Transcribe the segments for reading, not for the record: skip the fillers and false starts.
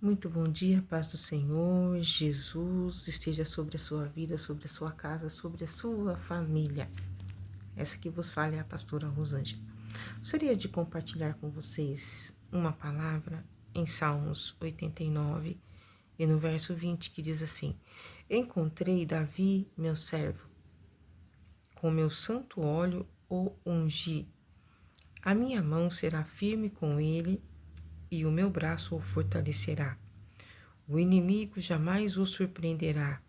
Muito bom dia, paz do Senhor, Jesus esteja sobre a sua vida, sobre a sua casa, sobre a sua família. Essa que vos fala é a pastora Rosângela. Gostaria de compartilhar com vocês uma palavra em Salmos 89 e no verso 20 que diz assim: Encontrei Davi, meu servo, com meu santo óleo o ungi. A minha mão será firme com ele e o meu braço o fortalecerá. O inimigo jamais o surpreenderá,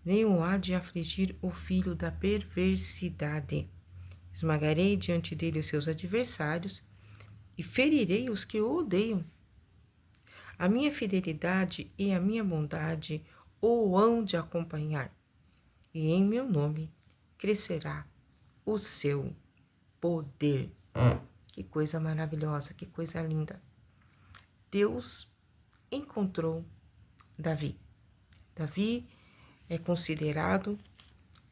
nem o há de afligir o filho da perversidade. Esmagarei diante dele os seus adversários e ferirei os que o odeiam. A minha fidelidade e a minha bondade o hão de acompanhar, e em meu nome crescerá o seu poder. Que coisa maravilhosa, que coisa linda. Deus encontrou Davi. Davi é considerado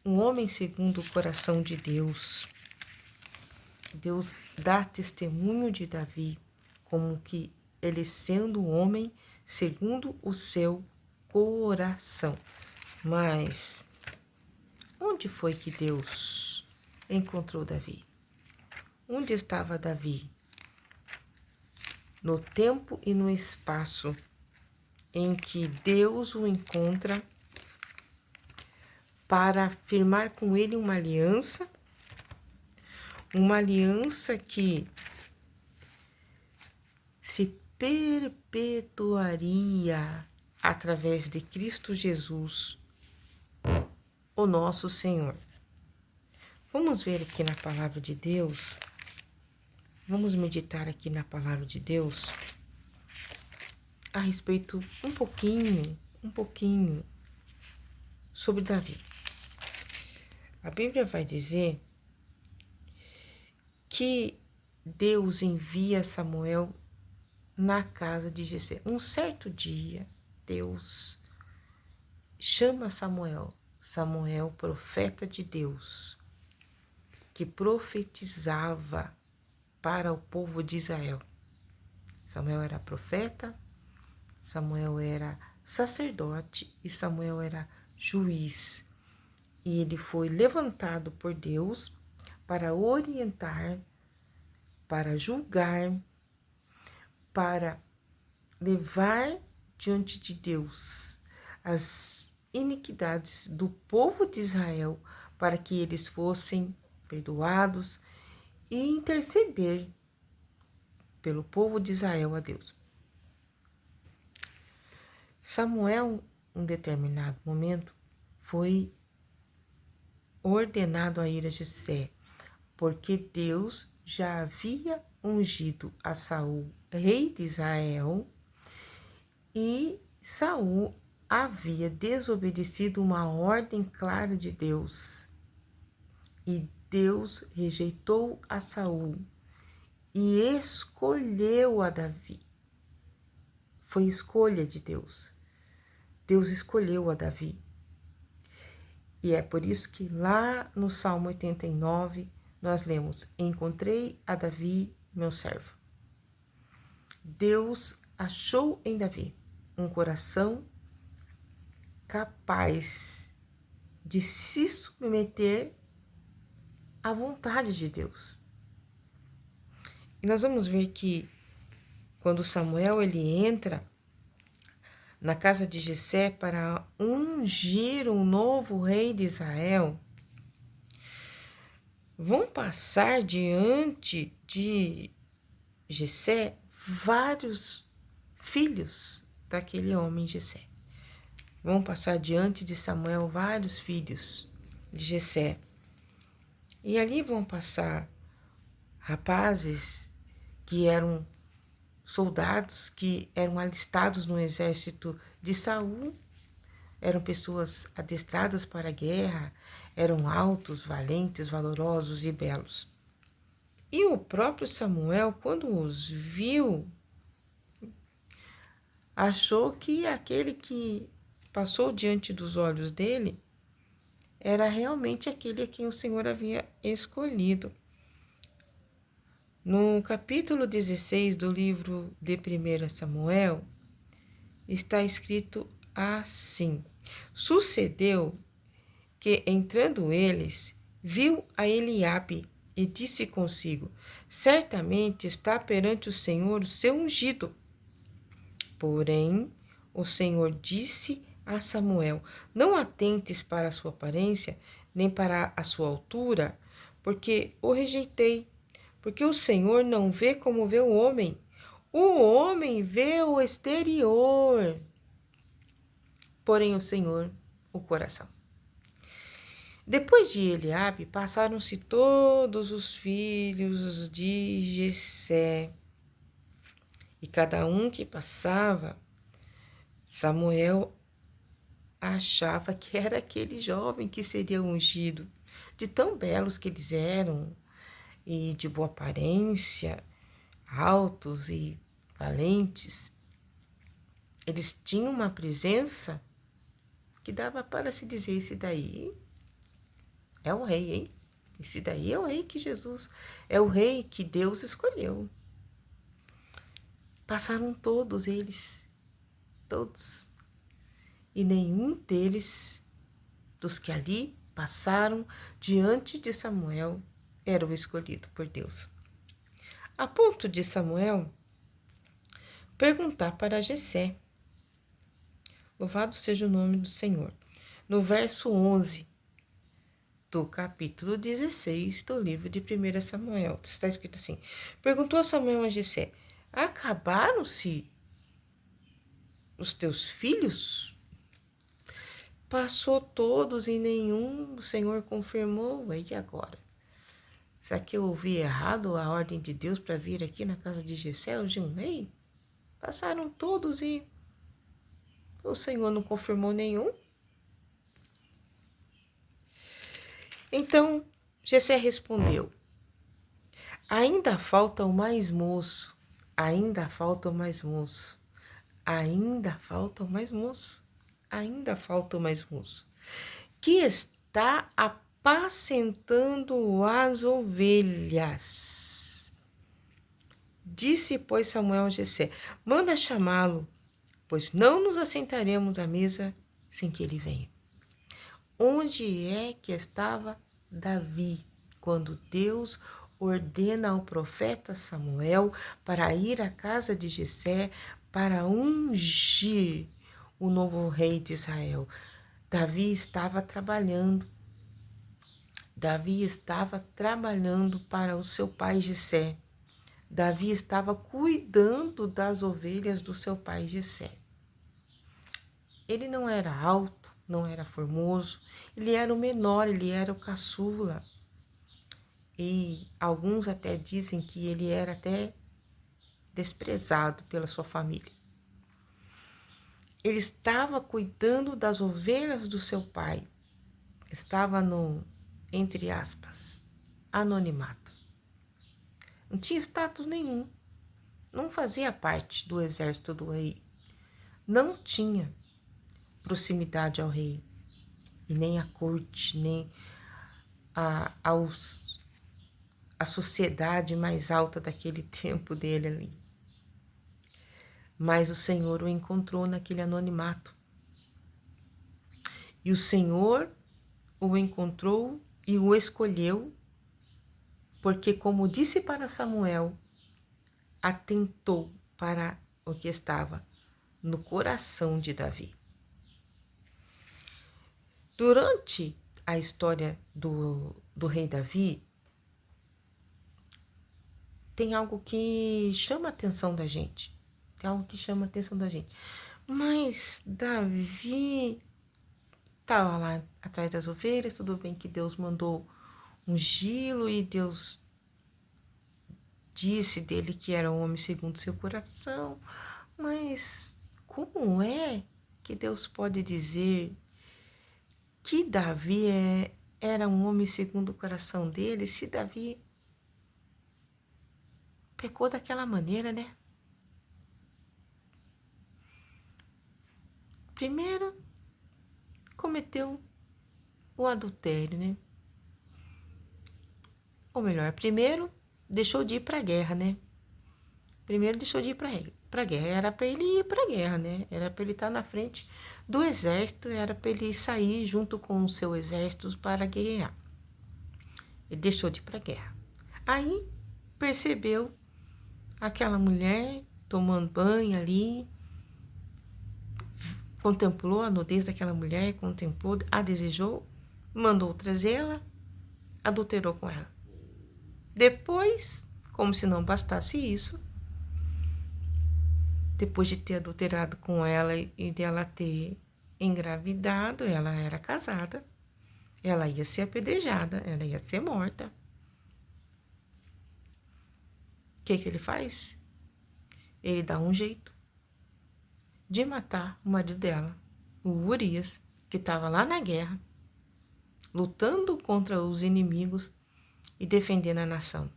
um homem segundo o coração de Deus. Deus dá testemunho de Davi como que ele sendo um homem segundo o seu coração. Mas onde foi que Deus encontrou Davi? Onde estava Davi? No tempo e no espaço em que Deus o encontra para firmar com ele uma aliança que se perpetuaria através de Cristo Jesus, o nosso Senhor. Vamos ver aqui na palavra de Deus, vamos meditar aqui na palavra de Deus a respeito um pouquinho sobre Davi. A Bíblia vai dizer que Deus envia Samuel na casa de Jessé. Um certo dia, Deus chama Samuel, profeta de Deus, que profetizava para o povo de Israel. Samuel era profeta, Samuel era sacerdote e Samuel era juiz. E ele foi levantado por Deus para orientar, para julgar, para levar diante de Deus as iniquidades do povo de Israel, para que eles fossem perdoados e interceder pelo povo de Israel a Deus. Samuel, em determinado momento, foi ordenado a ir a Jessé, porque Deus já havia ungido a Saul, rei de Israel, e Saul havia desobedecido uma ordem clara de Deus. E Deus rejeitou a Saul e escolheu a Davi. Foi escolha de Deus. Deus escolheu a Davi. E é por isso que lá no Salmo 89 nós lemos: Encontrei a Davi, meu servo. Deus achou em Davi um coração capaz de se submeter à vontade de Deus. E nós vamos ver que quando Samuel ele entra na casa de Jessé para ungir um novo rei de Israel, vão passar diante de Jessé vários filhos daquele homem Jessé. Vão passar diante de Samuel vários filhos de Jessé. E ali vão passar rapazes que eram soldados, que eram alistados no exército de Saul, eram pessoas adestradas para a guerra, eram altos, valentes, valorosos e belos. E o próprio Samuel, quando os viu, achou que aquele que passou diante dos olhos dele era realmente aquele a quem o Senhor havia escolhido. No capítulo 16 do livro de 1 Samuel, está escrito assim: Sucedeu que, entrando eles, viu a Eliabe e disse consigo: Certamente está perante o Senhor o seu ungido. Porém, o Senhor disse a Samuel: Não atentes para a sua aparência, nem para a sua altura, porque o rejeitei. Porque o Senhor não vê como vê o homem. O homem vê o exterior, porém o Senhor o coração. Depois de Eliabe, passaram-se todos os filhos de Jessé, e cada um que passava, Samuel achava que era aquele jovem que seria ungido, de tão belos que eles eram, e de boa aparência, altos e valentes. Eles tinham uma presença que dava para se dizer: esse daí é o rei, hein? Esse daí é o rei que Jesus, é o rei que Deus escolheu. Passaram todos eles, todos, e nenhum deles, dos que ali passaram diante de Samuel, era o escolhido por Deus. A ponto de Samuel perguntar para Jessé: Louvado seja o nome do Senhor. No verso 11 do capítulo 16 do livro de 1 Samuel, está escrito assim: Perguntou Samuel a Jessé: Acabaram-se os teus filhos? Passou todos e nenhum o Senhor confirmou. E agora? Será que eu ouvi errado a ordem de Deus para vir aqui na casa de Jessé, de um rei? Passaram todos e o Senhor não confirmou nenhum. Então Jessé respondeu: Ainda falta o mais moço, ainda falta o mais moço, ainda falta o mais moço, ainda falta o mais moço, que está apacentando as ovelhas. Disse, pois, Samuel a Jessé: Manda chamá-lo, pois não nos assentaremos à mesa sem que ele venha. Onde é que estava Davi quando Deus ordena ao profeta Samuel para ir à casa de Jessé para ungir o novo rei de Israel? Davi estava trabalhando. Davi estava trabalhando para o seu pai Jessé. Davi estava cuidando das ovelhas do seu pai Jessé. Ele não era alto, não era formoso, ele era o menor, ele era o caçula. E alguns até dizem que ele era até desprezado pela sua família. Ele estava cuidando das ovelhas do seu pai. Estava no, entre aspas, anonimato. Não tinha status nenhum. Não fazia parte do exército do rei. Não tinha proximidade ao rei, e nem à corte, nem a sociedade mais alta daquele tempo dele ali. Mas o Senhor o encontrou naquele anonimato. E o Senhor o encontrou e o escolheu, porque, como disse para Samuel, atentou para o que estava no coração de Davi. Durante a história do rei Davi, tem algo que chama a atenção da gente. Tem algo que chama a atenção da gente. Mas Davi estava lá atrás das ovelhas, tudo bem que Deus mandou ungí-lo e Deus disse dele que era um homem segundo seu coração. Mas como é que Deus pode dizer que Davi era um homem segundo o coração dele, se Davi pecou daquela maneira, né? Primeiro, cometeu o adultério, né? Ou melhor, primeiro, deixou de ir para a guerra, né? primeiro deixou de ir para a guerra. Era para ele ir para a guerra, né? Era para ele estar na frente do exército, era para ele sair junto com o seu exército para guerrear. Ele deixou de ir para a guerra. Aí percebeu aquela mulher tomando banho ali, contemplou a nudez daquela mulher, contemplou, a desejou, mandou trazê-la, adulterou com ela. Depois, como se não bastasse isso, depois de ter adulterado com ela e dela ter engravidado, ela era casada, ela ia ser apedrejada, ela ia ser morta. O que ele faz? Ele dá um jeito de matar o marido dela, o Urias, que estava lá na guerra, lutando contra os inimigos e defendendo a nação.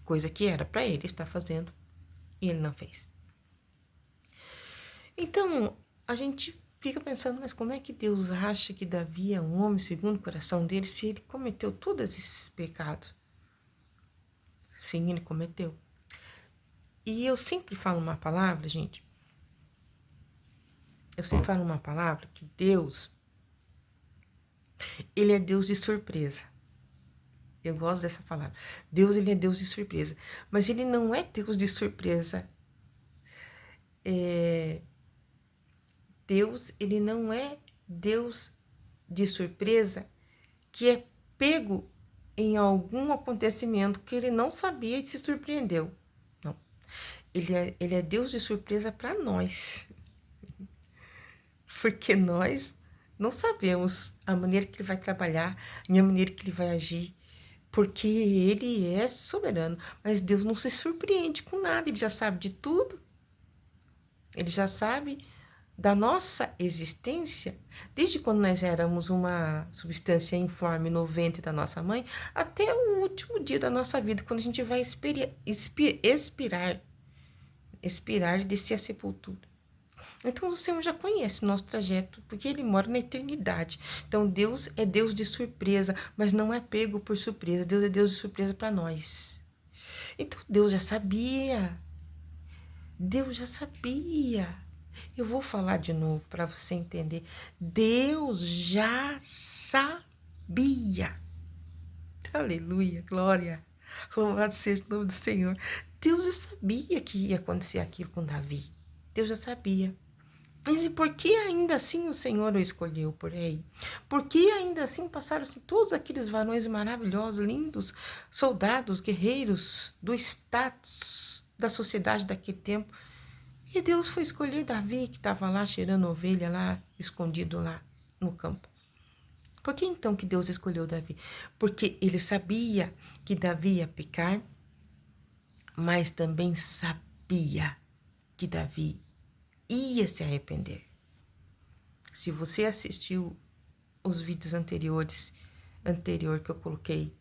Coisa que era para ele estar fazendo e ele não fez. Então, a gente fica pensando, mas como é que Deus acha que Davi é um homem segundo o coração dele se ele cometeu todos esses pecados? Sim, ele cometeu. E eu sempre falo uma palavra, gente. Eu sempre falo uma palavra que Deus, ele é Deus de surpresa. Eu gosto dessa palavra. Deus, ele é Deus de surpresa. Mas ele não é Deus de surpresa. Deus, ele não é Deus de surpresa que é pego em algum acontecimento que ele não sabia e se surpreendeu. Não. Ele é Deus de surpresa para nós. Porque nós não sabemos a maneira que ele vai trabalhar, nem a maneira que ele vai agir. Porque ele é soberano. Mas Deus não se surpreende com nada. Ele já sabe de tudo. Ele já sabe da nossa existência, desde quando nós éramos uma substância informe no ventre da nossa mãe, até o último dia da nossa vida, quando a gente vai expirar e descer a sepultura. Então, o Senhor já conhece o nosso trajeto, porque Ele mora na eternidade. Então, Deus é Deus de surpresa, mas não é pego por surpresa. Deus é Deus de surpresa para nós. Então, Deus já sabia. Deus já sabia. Eu vou falar de novo para você entender. Deus já sabia. Aleluia, glória. Louvado seja o nome do Senhor. Deus já sabia que ia acontecer aquilo com Davi. Deus já sabia. E por que ainda assim o Senhor o escolheu por aí? Por que ainda assim passaram-se todos aqueles varões maravilhosos, lindos, soldados, guerreiros, do status da sociedade daquele tempo? E Deus foi escolher Davi, que estava lá cheirando ovelha, lá escondido lá no campo. Por que então que Deus escolheu Davi? Porque ele sabia que Davi ia pecar, mas também sabia que Davi ia se arrepender. Se você assistiu os vídeos anterior que eu coloquei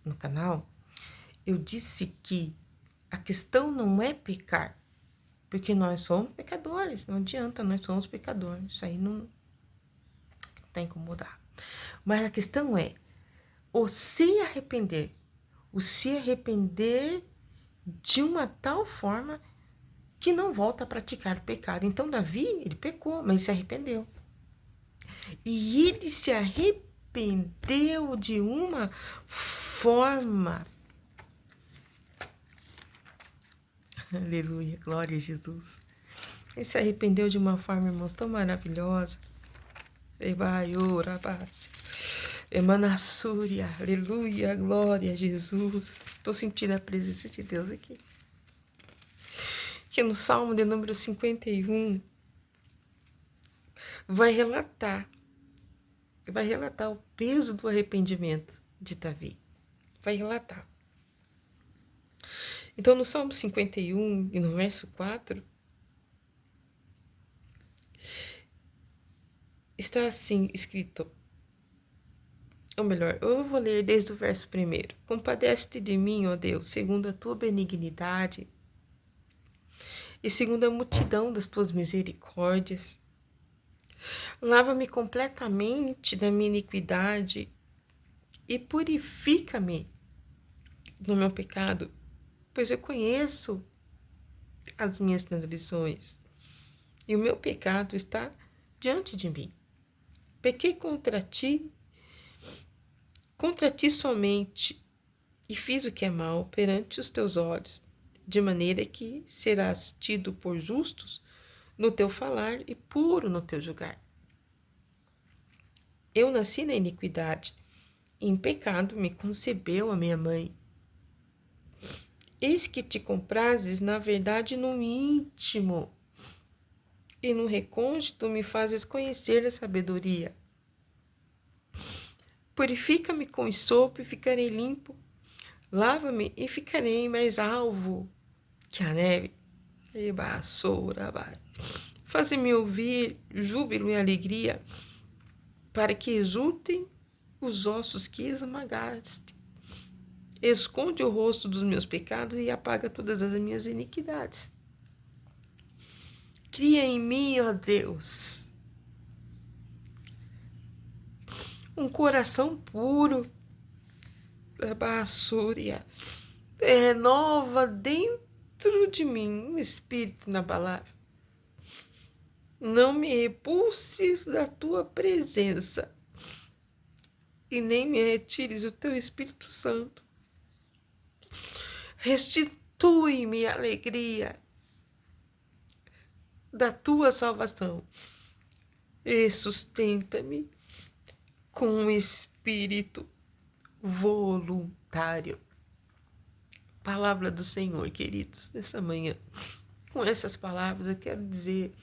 no canal, eu disse que a questão não é pecar, porque nós somos pecadores, não adianta, nós somos pecadores, isso aí não está incomodado. Mas a questão é o se arrepender de uma tal forma que não volta a praticar o pecado. Então, Davi, ele pecou, mas se arrependeu. E ele se arrependeu de uma forma. Aleluia, glória a Jesus. Ele se arrependeu de uma forma, irmãos, tão maravilhosa. Emanassúria, aleluia, glória a Jesus. Estou sentindo a presença de Deus aqui. Que no Salmo de número 51 vai relatar o peso do arrependimento de Davi. Vai relatar. Então, no Salmo 51 e no verso 4, está assim escrito, ou melhor, eu vou ler desde o verso 1. Compadece-te de mim, ó Deus, segundo a tua benignidade e segundo a multidão das tuas misericórdias. Lava-me completamente da minha iniquidade e purifica-me do meu pecado, pois eu conheço as minhas transgressões, e o meu pecado está diante de mim. Pequei contra ti somente, e fiz o que é mal perante os teus olhos, de maneira que serás tido por justos no teu falar e puro no teu julgar. Eu nasci na iniquidade, e em pecado me concebeu a minha mãe. Eis que te comprases, na verdade, no íntimo, e no recôndito me fazes conhecer a sabedoria. Purifica-me com esopo e ficarei limpo. Lava-me e ficarei mais alvo que a neve. Faze-me ouvir júbilo e alegria, para que exultem os ossos que esmagaste. Esconde o rosto dos meus pecados e apaga todas as minhas iniquidades. Cria em mim, ó Deus, um coração puro. Renova dentro de mim um espírito inabalável. Não me repulses da tua presença e nem me retires o teu Espírito Santo. Restitui-me a alegria da tua salvação e sustenta-me com um espírito voluntário. Palavra do Senhor, queridos, nessa manhã. Com essas palavras eu quero dizer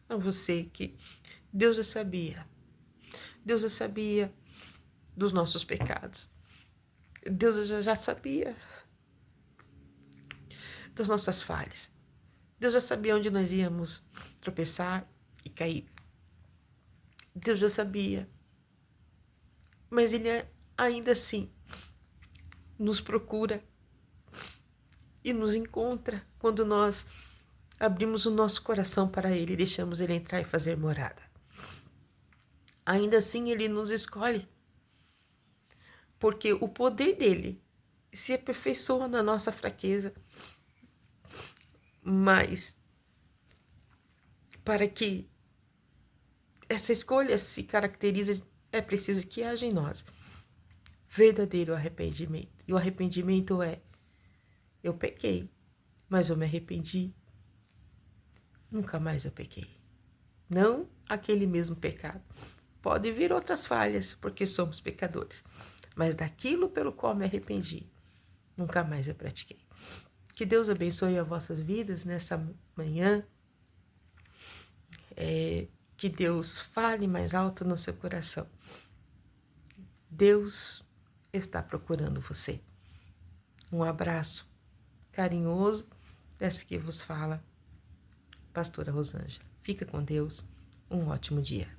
a você que Deus já sabia. Deus já sabia dos nossos pecados. Deus já sabia das nossas falhas. Deus já sabia onde nós íamos tropeçar e cair. Deus já sabia. Mas Ele ainda assim nos procura e nos encontra quando nós abrimos o nosso coração para Ele e deixamos Ele entrar e fazer morada. Ainda assim Ele nos escolhe, porque o poder dEle se aperfeiçoa na nossa fraqueza. Mas para que essa escolha se caracterize, é preciso que haja em nós verdadeiro arrependimento. E o arrependimento é: eu pequei, mas eu me arrependi. Nunca mais eu pequei. Não aquele mesmo pecado. Pode vir outras falhas, porque somos pecadores. Mas daquilo pelo qual me arrependi, nunca mais eu pratiquei. Que Deus abençoe as vossas vidas nessa manhã. Que Deus fale mais alto no seu coração. Deus está procurando você. Um abraço carinhoso dessa que vos fala, Pastora Rosângela. Fica com Deus. Um ótimo dia.